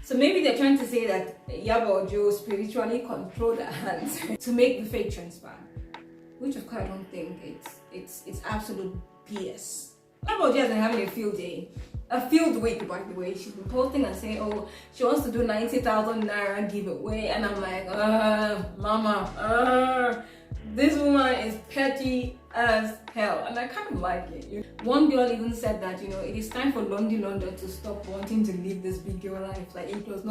So maybe they're trying to say that Iyabo or Joe spiritually controlled her hands to make the fake transfer, which of course I don't think it's absolute BS. Iyabo just having a field day, a field week by the way. She's been posting and saying, oh, she wants to do 90,000 naira giveaway, and I'm like, mama, this woman is petty as hell, and I kind of like it. One girl even said that, you know, it is time for Londi to stop wanting to live this big girl life. Like it is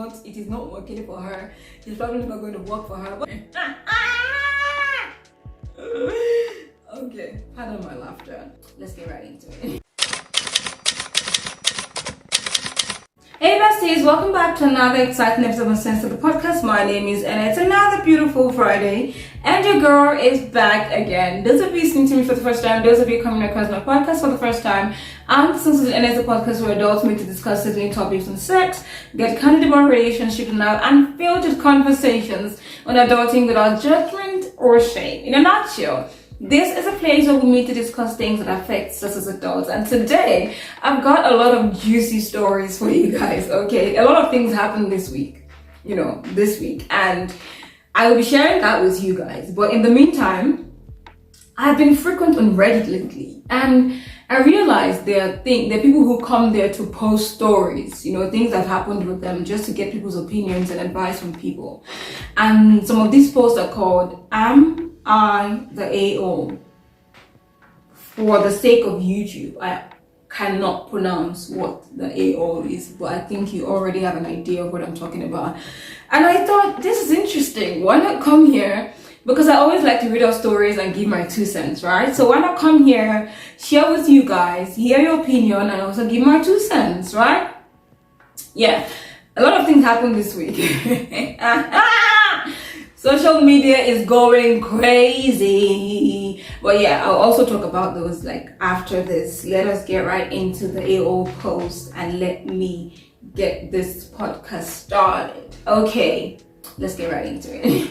not working for her. It's probably not going to work for her. But okay, pardon my laughter. Let's get right into it. Hey besties, welcome back to another exciting episode of Sense of the Podcast. My name is Anna. It's another beautiful Friday, and your girl is back again. Those of you listening to me for the first time, those of you coming across my podcast for the first time, I'm Sense of Anna, is a podcast where adults meet to discuss sizzling topics on sex, get candid about relationships now, and filtered conversations on adulting without judgment or shame. In a nutshell, this is a place where we meet to discuss things that affect us as adults. And today, I've got a lot of juicy stories for you guys, okay? A lot of things happened this week, and I will be sharing that with you guys. But in the meantime, I've been frequent on Reddit lately, and I realized there are people who come there to post stories, you know, things that happened with them just to get people's opinions and advice from people. And some of these posts are called Am I the AO? For the sake of YouTube, I cannot pronounce what the AO is, but I think you already have an idea of what I'm talking about. And I thought, this is interesting. Why not come here? Because I always like to read out stories and give my 2 cents, right? So why not come here, share with you guys, hear your opinion, and also give my 2 cents, right? Yeah, a lot of things happened this week. Social media is going crazy. But yeah, I'll also talk about those like after this. Let us get right into the AO post and let me get this podcast started. Okay, let's get right into it.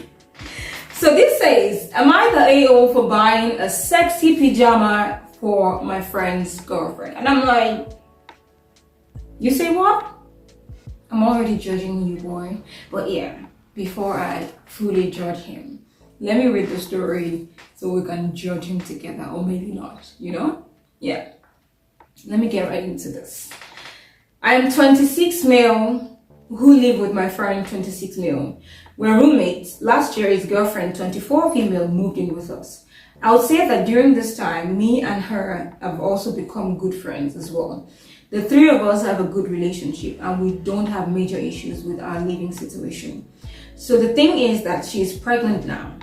So this says, am I the AO for buying a sexy pajama for my friend's girlfriend? And I'm like, you say what? I'm already judging you, boy. But yeah, before I fully judge him, let me read the story so we can judge him together, or maybe not, you know? Yeah. Let me get right into this. I am 26 male who live with my friend 26 male. We're roommates. Last year, his girlfriend 24 female moved in with us. I would say that during this time, me and her have also become good friends as well. The 3 of us have a good relationship and we don't have major issues with our living situation. So the thing is that she's pregnant now.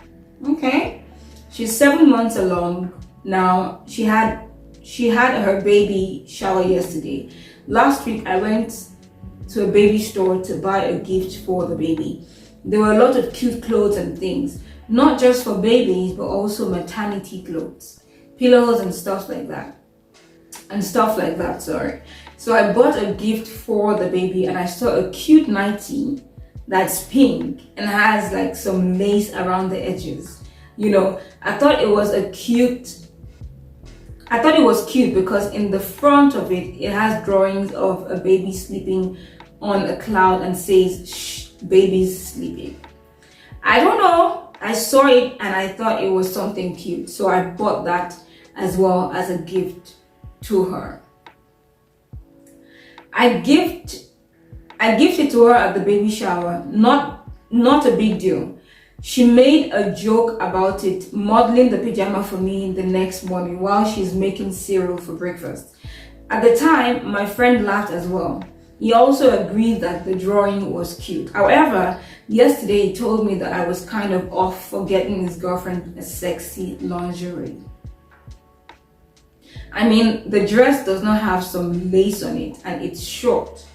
Okay? She's 7 months along now. She had her baby shower yesterday. Last week I went to a baby store to buy a gift for the baby. There were a lot of cute clothes and things, not just for babies but also maternity clothes, pillows and stuff like that. So I bought a gift for the baby and I saw a cute nightie that's pink and has like some lace around the edges. You know, I thought it was cute because in the front of it has drawings of a baby sleeping on a cloud and says, shh, baby's sleeping. I don't know. I saw it and I thought it was something cute. So I bought that as well as a gift to her. I gifted to her at the baby shower. Not a big deal. She made a joke about it, modeling the pajama for me the next morning while she's making cereal for breakfast. At the time, my friend laughed as well. He also agreed that the drawing was cute. However, yesterday he told me that I was kind of off for getting his girlfriend a sexy lingerie. I mean, the dress does not have some lace on it and it's short.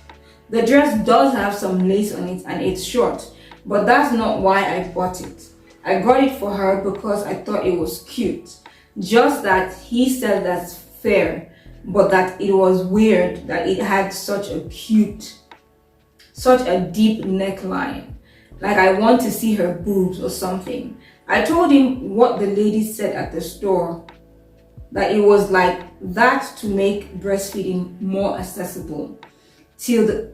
The dress does have some lace on it and it's short, but that's not why I bought it. I got it for her because I thought it was cute. Just that he said that's fair, but that it was weird that it had such a deep neckline. Like I want to see her boobs or something. I told him what the lady said at the store, that it was like that to make breastfeeding more accessible. Till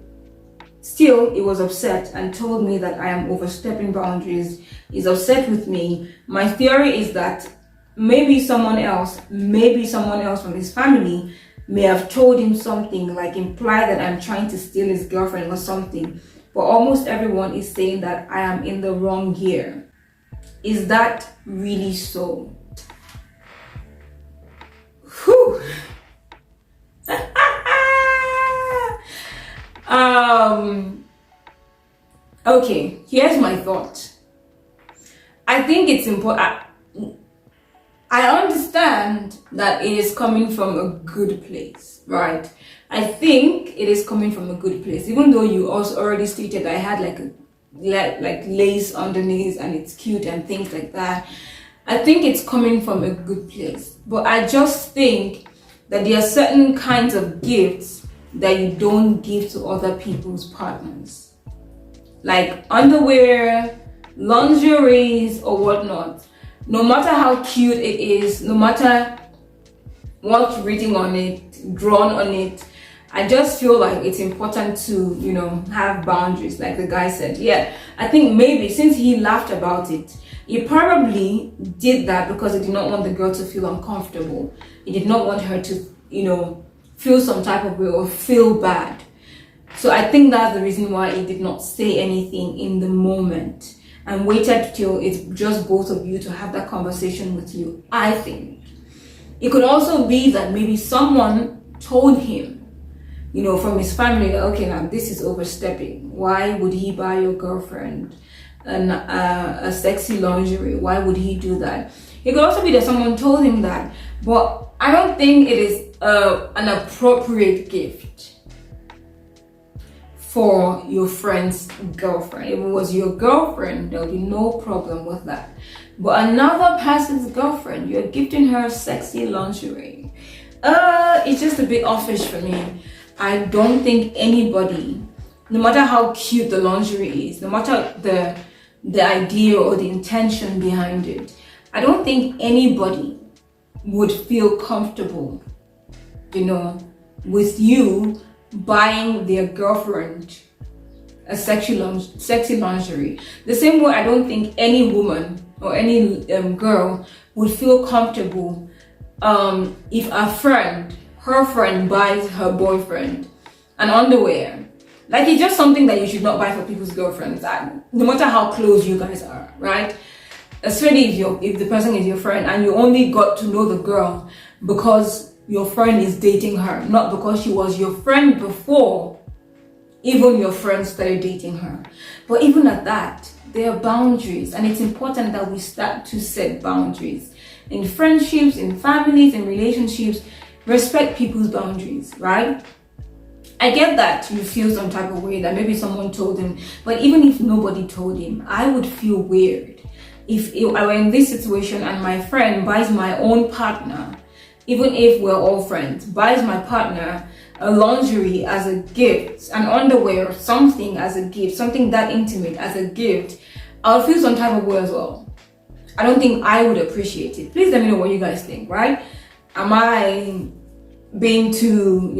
still, he was upset and told me that I am overstepping boundaries. He's upset with me. My theory is that maybe someone else from his family may have told him something, like imply that I'm trying to steal his girlfriend or something. But almost everyone is saying that I am in the wrong here. Is that really so? Whew. Okay, here's my thought. I think it's important. I understand that it is coming from a good place, right? I think it is coming from a good place, even though you also already stated I had like lace underneath and it's cute and things like that. I think it's coming from a good place, but I just think that there are certain kinds of gifts that you don't give to other people's partners, like underwear, lingeries, or whatnot. No matter how cute it is, no matter what's written on it, drawn on it, I just feel like it's important to, have boundaries, like the guy said. Yeah, I think maybe since he laughed about it, he probably did that because he did not want the girl to feel uncomfortable. He did not want her to, feel some type of way or feel bad. So I think that's the reason why he did not say anything in the moment and waited till it's just both of you to have that conversation with you. I think it could also be that maybe someone told him, from his family, that, okay, now this is overstepping. Why would he buy your girlfriend a sexy lingerie? Why would he do that? It could also be that someone told him that, but I don't think it is an appropriate gift for your friend's girlfriend. If it was your girlfriend, there would be no problem with that. But another person's girlfriend, you're gifting her sexy lingerie. It's just a bit offish for me. I don't think anybody, no matter how cute the lingerie is, no matter the idea or the intention behind it, I don't think anybody would feel comfortable, with you buying their girlfriend a sexy lingerie. The same way I don't think any woman or any girl would feel comfortable if her friend buys her boyfriend an underwear. Like, it's just something that you should not buy for people's girlfriends, no matter how close you guys are, right? Especially if the person is your friend and you only got to know the girl because your friend is dating her, not because she was your friend before even your friend started dating her. But even at that, there are boundaries, and it's important that we start to set boundaries in friendships, in families, in relationships. Respect people's boundaries, right? I get that you feel some type of way that maybe someone told him, but even if nobody told him, I would feel weird if I were in this situation and my friend buys my own partner, even if we're all friends, buys my partner a lingerie as a gift, an underwear or something as a gift, something that intimate as a gift, I'll feel some type of way as well. I don't think I would appreciate it. Please let me know what you guys think, right? Am I being too,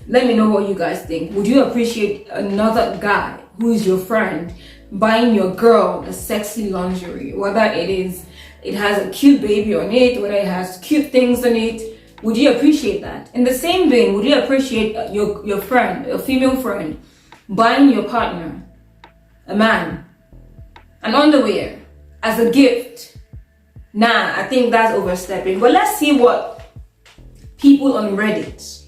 let me know what you guys think. Would you appreciate another guy who is your friend buying your girl a sexy lingerie, whether it has a cute baby on it, whether it has cute things on it? Would you appreciate that? In the same vein, would you appreciate your friend, a female friend, buying your partner, a man, an underwear as a gift? Nah, I think that's overstepping. But let's see what people on Reddit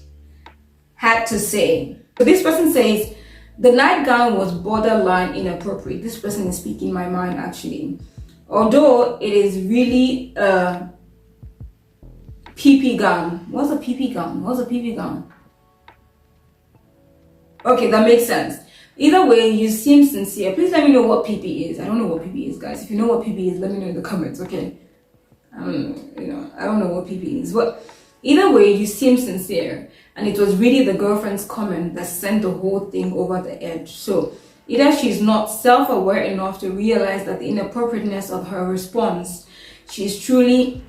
had to say. So this person says, the nightgown was borderline inappropriate. This person is speaking my mind, actually. Although it is really a PP gown. What's a PP gown? Okay, that makes sense. Either way, you seem sincere. Please let me know what PP is. I don't know what PP is, guys. If you know what PP is, let me know in the comments, okay? I don't know what PP is. But either way, you seem sincere. And it was really the girlfriend's comment that sent the whole thing over the edge. So either she's not self-aware enough to realize that the inappropriateness of her response, she truly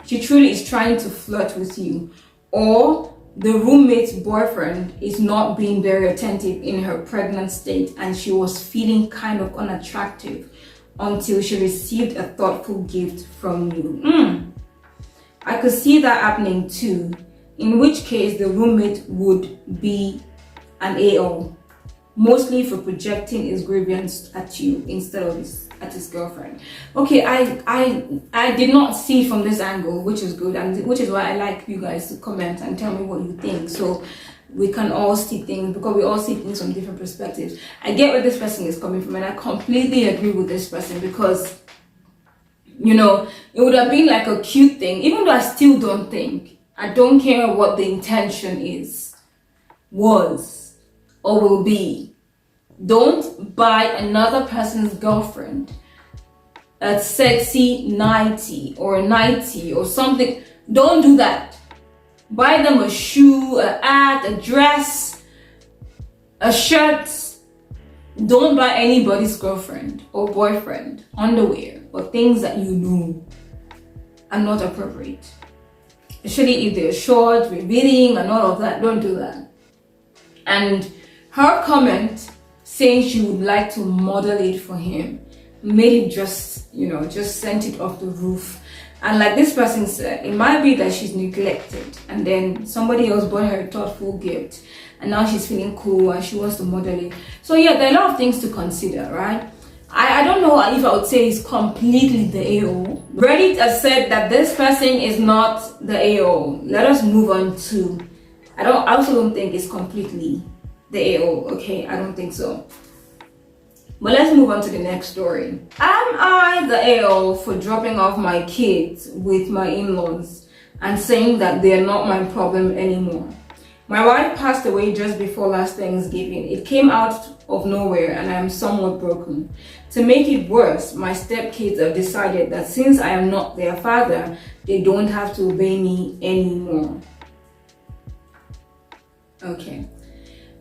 is trying to flirt with you, or the roommate's boyfriend is not being very attentive in her pregnant state, and she was feeling kind of unattractive until she received a thoughtful gift from you. I could see that happening too, in which case the roommate would be an AO, mostly for projecting his grievance at you instead of at his girlfriend. Okay, I did not see from this angle, which is good, and which is why I like you guys to comment and tell me what you think, so we can all see things, because we all see things from different perspectives. I get where this person is coming from, and I completely agree with this person, because you know, it would have been like a cute thing, even though I still don't think, I don't care what the intention was or will be. Don't buy another person's girlfriend a sexy nightie or a nightie or something. Don't do that. Buy them a shoe, a hat, a dress, a shirt. Don't buy anybody's girlfriend or boyfriend underwear or things that you know are not appropriate. Especially if they're short, revealing, and all of that. Don't do that. And her comment saying she would like to model it for him made it just sent it off the roof. And like this person said, it might be that she's neglected, and then somebody else bought her a thoughtful gift, and now she's feeling cool and she wants to model it. So yeah, there are a lot of things to consider, right? I don't know if I would say it's completely the AO. Reddit has said that this person is not the AO. Let us move on to, I also don't think it's completely the AO, okay? I don't think so. But let's move on to the next story. Am I the AO for dropping off my kids with my in-laws and saying that they are not my problem anymore? My wife passed away just before last Thanksgiving. It came out of nowhere and I am somewhat broken. To make it worse, my stepkids have decided that since I am not their father, they don't have to obey me anymore. Okay.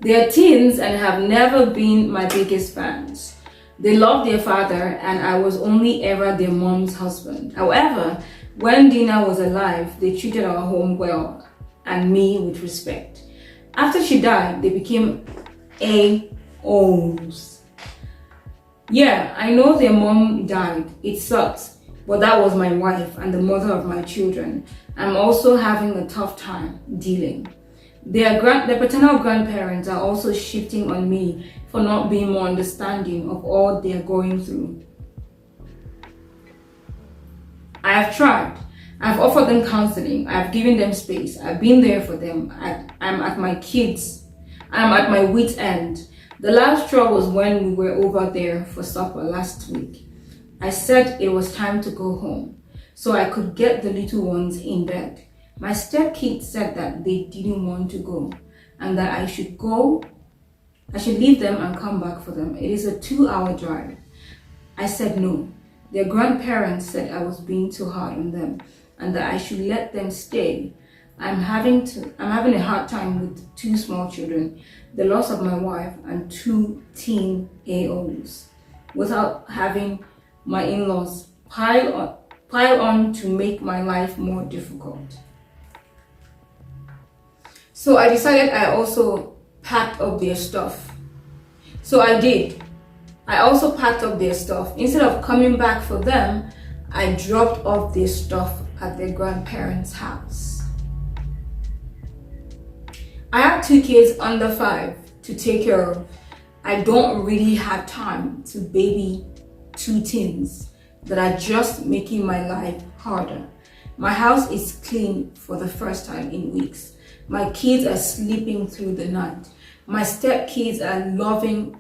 They are teens and have never been my biggest fans. They love their father and I was only ever their mom's husband. However, when Dina was alive, they treated our home well and me with respect. After she died, they became AOs. Yeah, I know their mom died. It sucks, but that was my wife and the mother of my children. I'm also having a tough time dealing. Their paternal grandparents are also shifting on me for not being more understanding of all they are going through. I have tried. I've offered them counseling. I've given them space. I've been there for them. I'm at my wit's end. The last straw was when we were over there for supper last week. I said it was time to go home so I could get the little ones in bed. My stepkids said that they didn't want to go and that I should leave them and come back for them. It is a 2-hour drive. I said no. Their grandparents said I was being too hard on them and that I should let them stay. I'm having a hard time with 2 small children, the loss of my wife, and 2 teen AOs, without having my in-laws pile on to make my life more difficult. So I decided I also packed up their stuff. So I did. I also packed up their stuff. Instead of coming back for them, I dropped off their stuff at their grandparents' house. I have 2 kids under 5 to take care of. I don't really have time to baby 2 teens that are just making my life harder. My house is clean for the first time in weeks. My kids are sleeping through the night. My stepkids are loving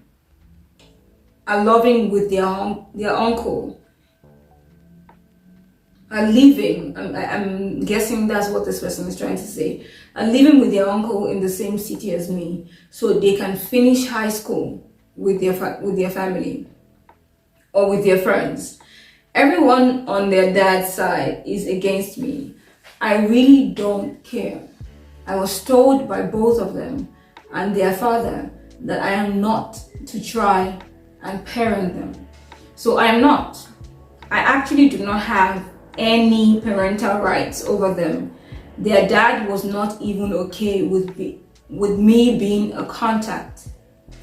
with their uncle. Are living, I'm guessing that's what this person is trying to say, are living with their uncle in the same city as me so they can finish high school with their family or with their friends. Everyone on their dad's side is against me. I really don't care. I was told by both of them and their father that I am not to try and parent them. So I am not. I actually do not have any parental rights over them. Their dad was not even okay with me being a contact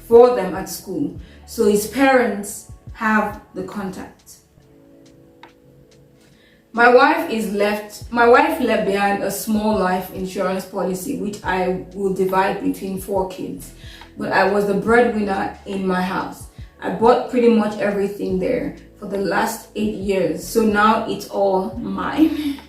for them at school. So his parents have the contact. My wife left behind a small life insurance policy, which I will divide between 4 kids. But I was the breadwinner in my house. I bought pretty much everything there for the last 8 years. So now it's all mine.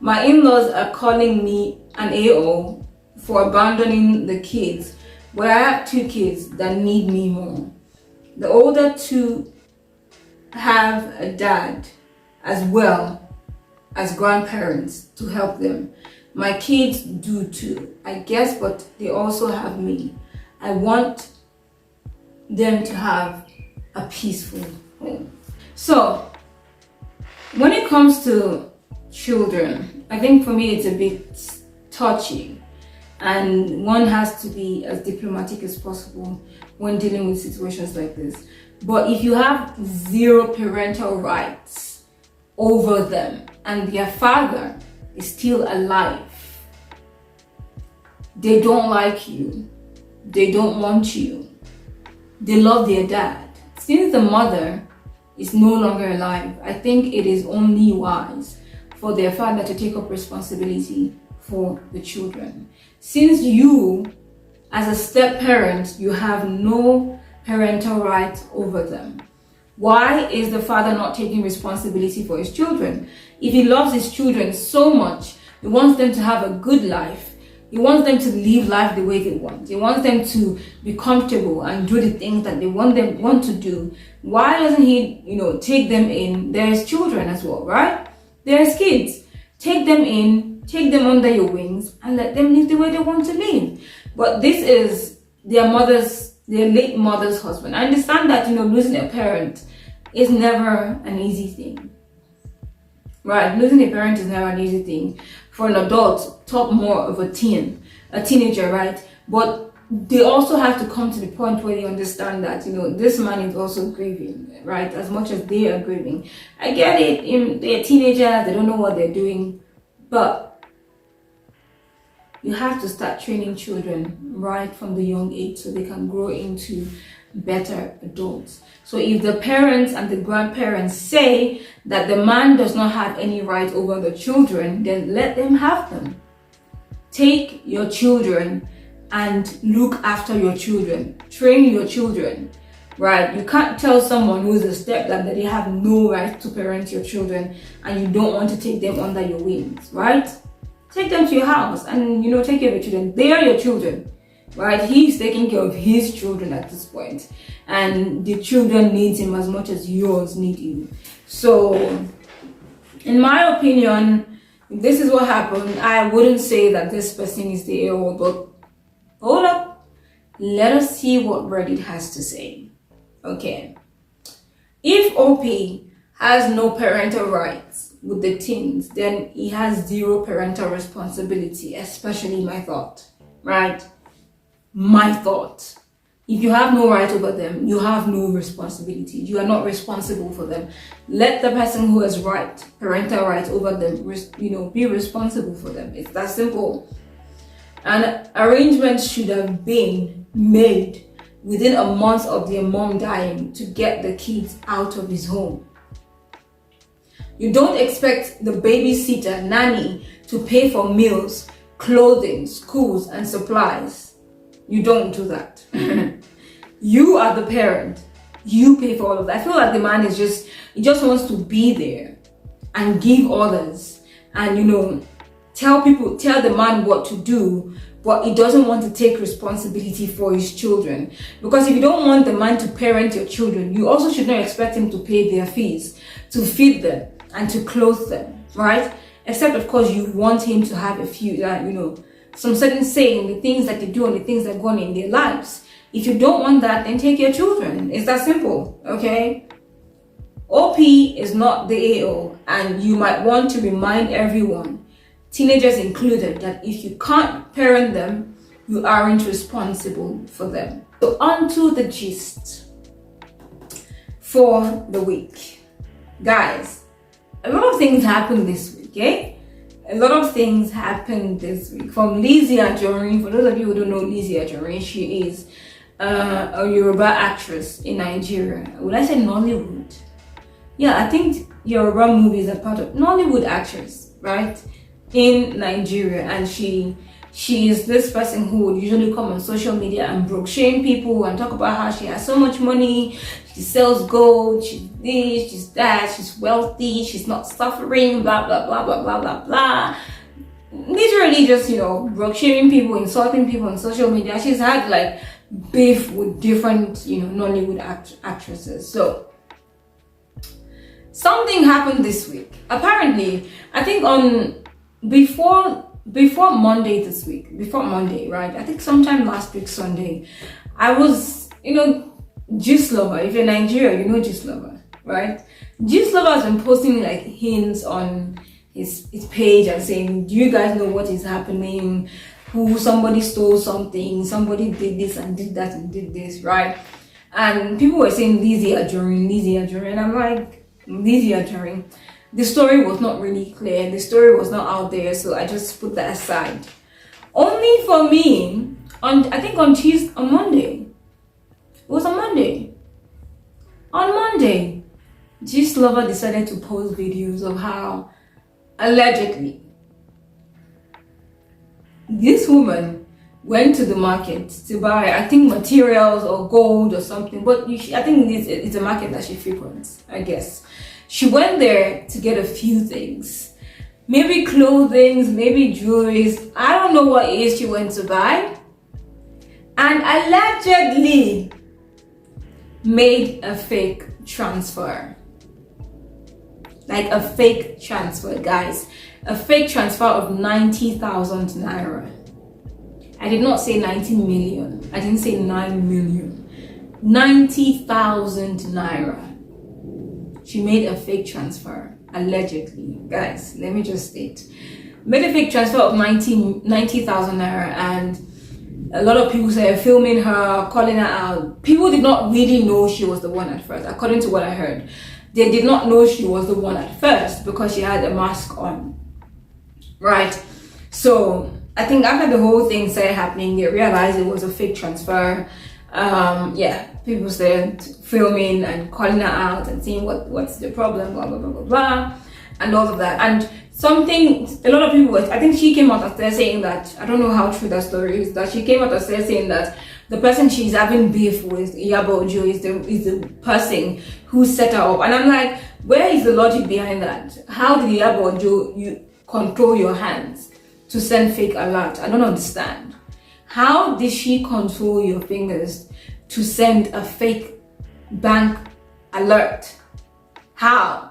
My in-laws are calling me an AO for abandoning the kids, but I have 2 kids that need me more. The older 2 have a dad as well as grandparents to help them. My kids do too, I guess, but they also have me. I want them to have a peaceful home. So, when it comes to children, I think for me it's a bit touchy, and one has to be as diplomatic as possible when dealing with situations like this. But if you have 0 parental rights over them and their father is still alive, they don't like you, they don't want you, they love their dad. Since the mother is no longer alive, I think it is only wise for their father to take up responsibility for the children. Since you, as a step parent, you have no parental rights over them, why is the father not taking responsibility for his children? If he loves his children so much, he wants them to have a good life, he wants them to live life the way they want, he wants them to be comfortable and do the things that they want to do, why doesn't he, take them in? There's children as well, right? There's kids. Take them in, take them under your wings, and let them live the way they want to live. But this is their late mother's husband. I understand that, losing a parent is never an easy thing. Right? Losing a parent is never an easy thing. For an adult, talk more of a teenager, right? But they also have to come to the point where they understand that, this man is also grieving, right? As much as they are grieving. I get it, they're teenagers, they don't know what they're doing, but you have to start training children right from the young age so they can grow into better adults. So if the parents and the grandparents say that the man does not have any right over the children, then let them have them. Take your children and look after your children. Train your children, right? You can't tell someone who's a stepdad that they have no right to parent your children and you don't want to take them under your wings, right? Take them to your house and, take care of your children. They are your children, right? He's taking care of his children at this point, and the children need him as much as yours need you. So, in my opinion, this is what happened. I wouldn't say that this person is the AO, but hold up. Let us see what Reddit has to say. Okay. If OP has no parental rights with the teens, then he has 0 parental responsibility, especially my thought, right? My thought. If you have no right over them, you have no responsibility. You are not responsible for them. Let the person who has parental rights over them, be responsible for them. It's that simple. And arrangements should have been made within a month of their mom dying to get the kids out of his home. You don't expect the babysitter, nanny, to pay for meals, clothing, schools, and supplies. You don't do that. You are the parent. You pay for all of that. I feel like the man he just wants to be there and give orders and, tell the man what to do, but he doesn't want to take responsibility for his children. Because if you don't want the man to parent your children, you also should not expect him to pay their fees, to feed them, and to clothe them, right? Except, of course, you want him to have a few, some certain say in the things that they do and the things that go on in their lives. If you don't want that, then take your children. It's that simple, okay? OP is not the AO, and you might want to remind everyone, teenagers included, that if you can't parent them, you aren't responsible for them. So on to the gist for the week. Guys, a lot of things happened this week, okay? a lot of things happened this week. From Lizzy Anjorin, for those of you who don't know Lizzy Anjorin, she is a Yoruba actress in Nigeria. Would I say Nollywood? Yeah, I think Yoruba movies are part of Nollywood actress, right? In Nigeria, and she is this person who would usually come on social media and broke shame people and talk about how she has so much money, she sells gold, she's this, she's that, she's wealthy, she's not suffering, blah blah blah blah blah blah blah. Literally just, broke shaming people, insulting people on social media. She's had like beef with different, Nollywood actresses. So something happened this week. Apparently, I think before Monday this week, before Monday, right? I think sometime last week Sunday, I was, Gist Lover. If you're in Nigeria, you know Gist Lover, right? Gist Lover has been posting like hints on his page and saying, do you guys know what is happening? Somebody stole something, somebody did this and did that and did this, right? And people were saying Lizzy Anjorin, and I'm like, Lizzy Anjorin. The story was not really clear, the story was not out there, so I just put that aside. Only for me, on Monday. It was on Monday. On Monday, Gist Lover decided to post videos of how allegedly this woman went to the market to buy, I think, materials or gold or something, but I think it's a market that she frequents, I guess. She went there to get a few things, maybe clothing, maybe jewelry. I don't know what it is she went to buy, and allegedly made a fake transfer. Like a fake transfer, guys. A fake transfer of 90,000 naira. I did not say 90 million. I didn't say 9 million. 90,000 naira. She made a fake transfer, allegedly. Guys, let me just state. Made a fake transfer of 90,000 naira, and a lot of people say filming her, calling her out. People did not really know she was the one at first, according to what I heard. They did not know she was the one at first because she had a mask on, right? So I think after the whole thing started happening, they realized it was a fake transfer. People started filming and calling her out and saying what's the problem, blah blah blah blah blah, and all of that. And a lot of people, I think she came out and started saying that, I don't know how true that story is, that she came out and started saying that the person she's having beef with, Iyabo is the person who set her up. And I'm like, where is the logic behind that? How did Iyabo you control your hands to send fake alert? I don't understand. How did she control your fingers to send a fake bank alert? How?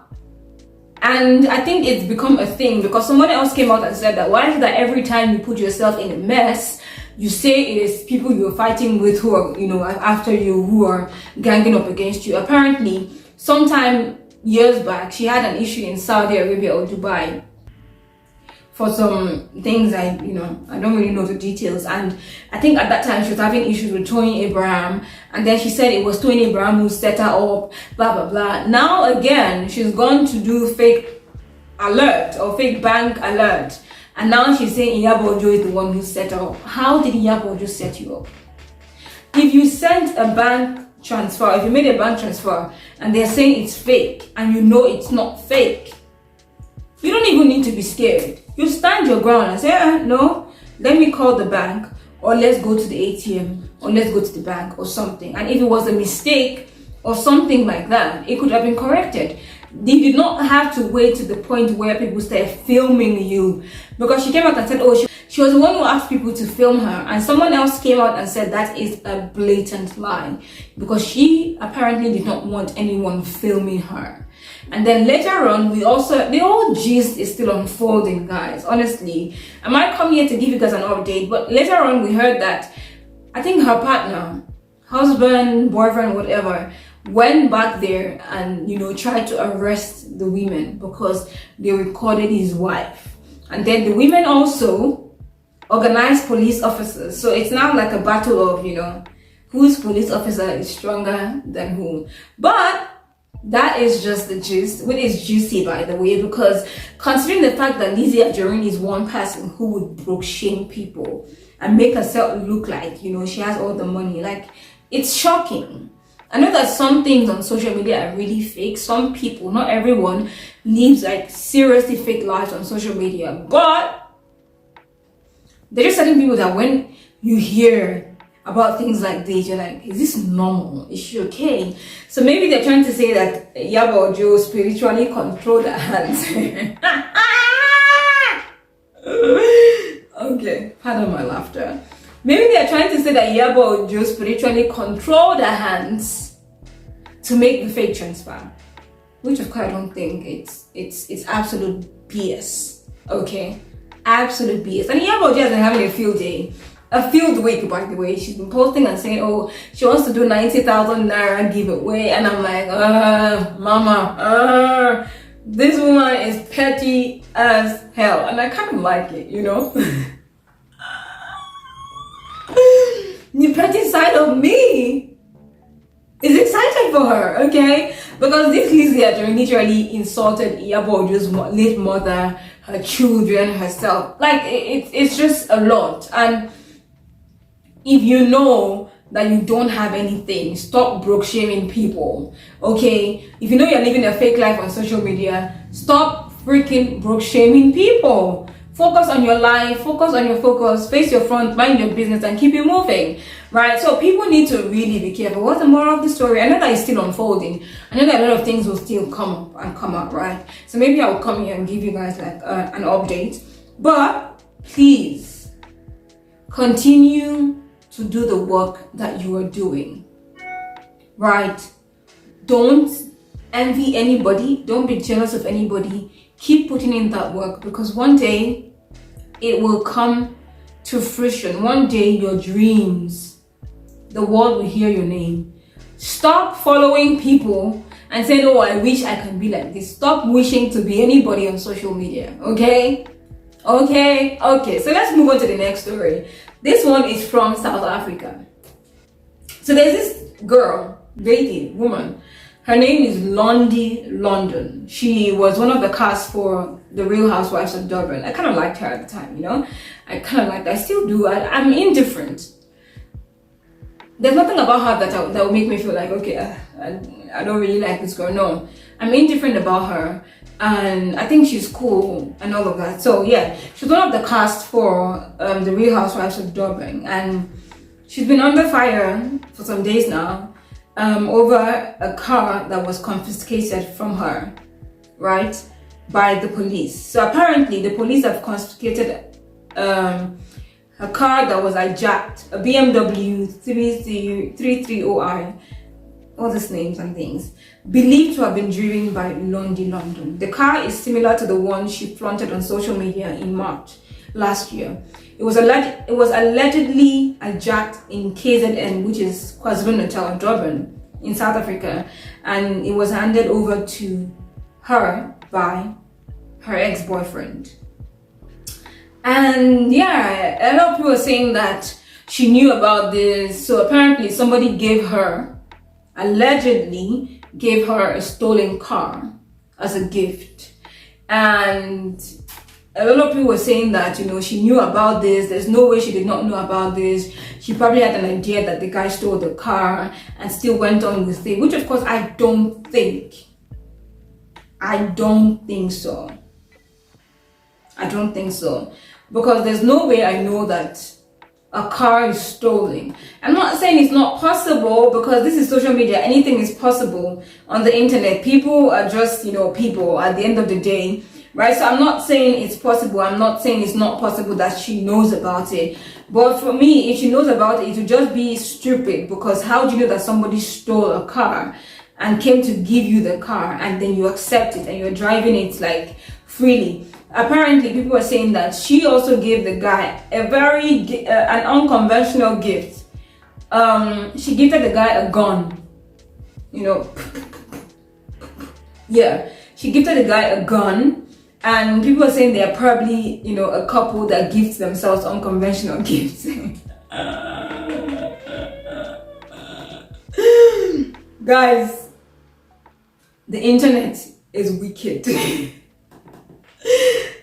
And I think it's become a thing because someone else came out and said that why is it that every time you put yourself in a mess, you say it is people you're fighting with who are, after you, who are ganging up against you. Apparently, sometime years back, she had an issue in Saudi Arabia or Dubai for some things I don't really know the details. And I think at that time she was having issues with Tony Abraham, and then she said it was Tony Abraham who set her up, blah blah blah. Now again, she's gone to do fake alert or fake bank alert, and now she's saying Iyabo is the one who set her up. How did Iyabo set you up? If you sent a bank transfer, if you made a bank transfer and they're saying it's fake and you know it's not fake, you don't even need to be scared. You stand your ground and say, no, let me call the bank, or let's go to the ATM, or let's go to the bank or something. And if it was a mistake or something like that, it could have been corrected. They did not have to wait to the point where people started filming you, because she came out and said, she was the one who asked people to film her, and someone else came out and said that is a blatant lie, because she apparently did not want anyone filming her. And then later on, the whole gist is still unfolding, guys. Honestly, I might come here to give you guys an update, but later on we heard that I think her partner, husband, boyfriend, whatever, went back there and tried to arrest the women because they recorded his wife. And then the women also organized police officers. So it's now like a battle of whose police officer is stronger than who. But That is just the gist, which is juicy, by the way, because considering the fact that Lizzy Anjorin is one person who would broke shame people and make herself look like, you know, she has all the money, like, it's shocking. I know that some things on social media are really fake. Some people, not everyone, lives like seriously fake lives on social media, but there are certain people that when you hear about things like this, you're like, is this normal? Is she okay? So maybe they're trying to say that Iyabo Joe spiritually controlled her hands. Okay, pardon my laughter. Maybe they're trying to say that Iyabo Joe spiritually controlled her hands to make the fake transfer, which of course I don't think it's absolute BS. Okay, absolute BS. And Iyabo Joe has been having a field day. A field week, by the way. She's been posting and saying, oh, she wants to do 90,000 naira giveaway, and I'm like, mama, this woman is petty as hell, and I kind of like it, you know. The petty side of me is excited for her, okay? Because this Lizzy literally insulted Iyabo Ojo's late mother, her children, herself. Like, it's just a lot. And if you know that you don't have anything, stop broke shaming people, okay? If you know you're living a fake life on social media, stop freaking broke shaming people. Focus on your life, focus on your focus, face your front, mind your business, and keep it moving, right? So people need to really be careful. What's the moral of the story? I know that it's still unfolding. I know that a lot of things will still come up and come out, right? So maybe I'll come here and give you guys like an update. But please continue to do the work that you are doing, right? Don't envy anybody. Don't be jealous of anybody. Keep putting in that work, because one day it will come to fruition. One day your dreams, the world will hear your name. Stop following people and saying, oh, I wish I can be like this. Stop wishing to be anybody on social media, okay? Okay. So let's move on to the next story. This one is from South Africa. So there's this girl, woman. Her name is Londi. She was one of the cast for The Real Housewives of Durban. I kind of liked her at the time, you know. I still do. I'm indifferent. There's nothing about her that will make me feel like, okay, I don't really like this girl. No, I'm indifferent about her. And I think she's cool and all of that. So yeah, she's one of the cast for The Real Housewives of Durban, and she's been under fire for some days now over a car that was confiscated from her, right, by the police. So apparently the police have confiscated a car that was hijacked, a BMW 330i, all these names and things, believed to have been driven by Londi. The car is similar to the one she flaunted on social media in March last year. It was allegedly hijacked in KZN, which is KwaZulu-Natal, Durban, in South Africa, and it was handed over to her by her ex-boyfriend. And yeah, a lot of people are saying that she knew about this. So apparently somebody allegedly gave her a stolen car as a gift, and a lot of people were saying that, you know, she knew about this. There's no way she did not know about this. She probably had an idea that the guy stole the car and still went on with it, which of course I don't think so. Because there's no way I know that a car is stolen. I'm not saying it's not possible, because this is social media. Anything is possible on the internet. People are just, you know, people at the end of the day, right? So I'm not saying it's possible. I'm not saying it's not possible that she knows about it. But for me, if she knows about it, it would just be stupid, because how do you know that somebody stole a car and came to give you the car and then you accept it and you're driving it like freely? Apparently, people are saying that she also gave the guy an unconventional gift. She gifted the guy a gun. You know, yeah, she gifted the guy a gun, and people are saying they're probably, you know, a couple that gifts themselves unconventional gifts. Guys, the internet is wicked.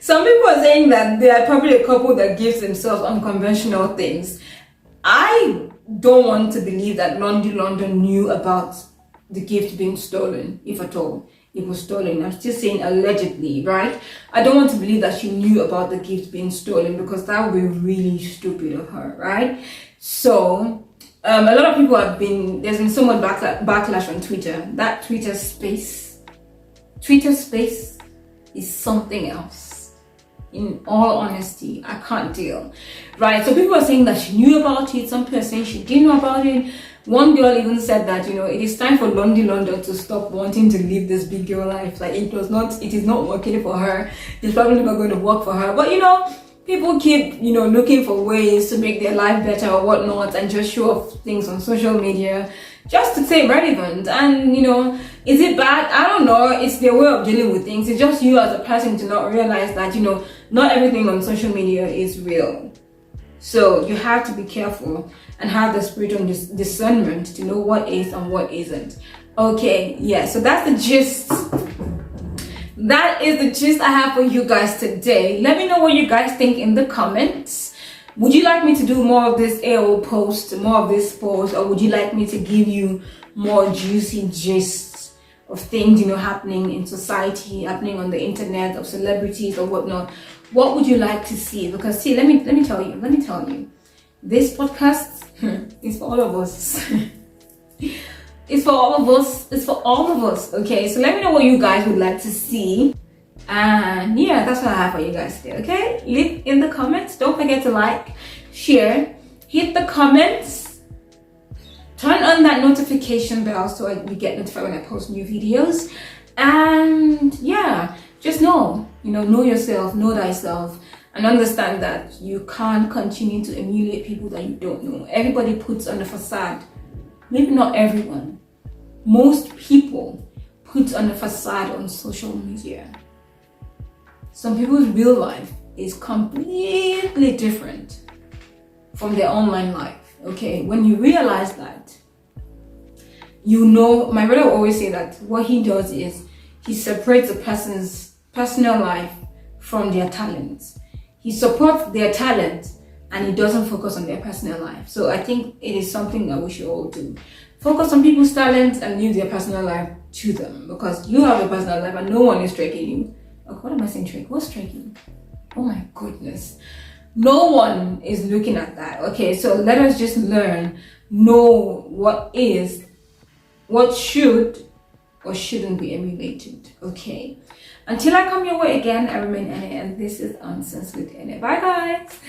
Some people are saying that they are probably a couple that gives themselves unconventional things. I don't want to believe that Londi London knew about the gift being stolen, if at all it was stolen. I'm still saying allegedly, right? I don't want to believe that she knew about the gift being stolen, because that would be really stupid of her, right? So a lot of people there's been so much backlash on Twitter. That Twitter space is something else. In all honesty, I can't deal, right? So people are saying that she knew about it. Some people are saying she didn't know about it. One girl even said that, it is time for Londi London to stop wanting to live this big girl life. Like, it is not working for her. It's probably not going to work for her. But people keep, looking for ways to make their life better or whatnot, and just show off things on social media just to stay relevant. And, is it bad? I don't know. It's their way of dealing with things. It's just you as a person to not realize that, not everything on social media is real. So you have to be careful and have the spiritual discernment to know what is and what isn't. Okay, yeah, so that's the gist. That is the gist I have for you guys today. Let me know what you guys think in the comments. Would you like me to do more of this AO post, more of this post, or would you like me to give you more juicy gists of things, happening in society, happening on the internet, of celebrities or whatnot? What would you like to see? Because see, let me tell you, this podcast is for all of us. It's for all of us. Okay, so let me know what you guys would like to see. And yeah, that's what I have for you guys today. Okay, leave in the comments. Don't forget to like, share, hit the comments, turn on that notification bell so you get notified when I post new videos. And yeah, just know yourself, know thyself, and understand that you can't continue to emulate people that you don't know. Everybody puts on a facade. Maybe not everyone. Most people put on a facade on social media. Some people's real life is completely different from their online life. Okay, when you realize that, my brother will always say that what he does is he separates a person's personal life from their talents. He supports their talent and he doesn't focus on their personal life. So I think it is something that we should all do. Focus on people's talents and leave their personal life to them, because you have a personal life and no one is tracking you. Oh, what am I saying? What's tracking? Oh my goodness. No one is looking at that. Okay, so let us just know what should or shouldn't be emulated. Okay. Until I come your way again, I remain Annie, and this is Nonsense with Annie. Bye guys.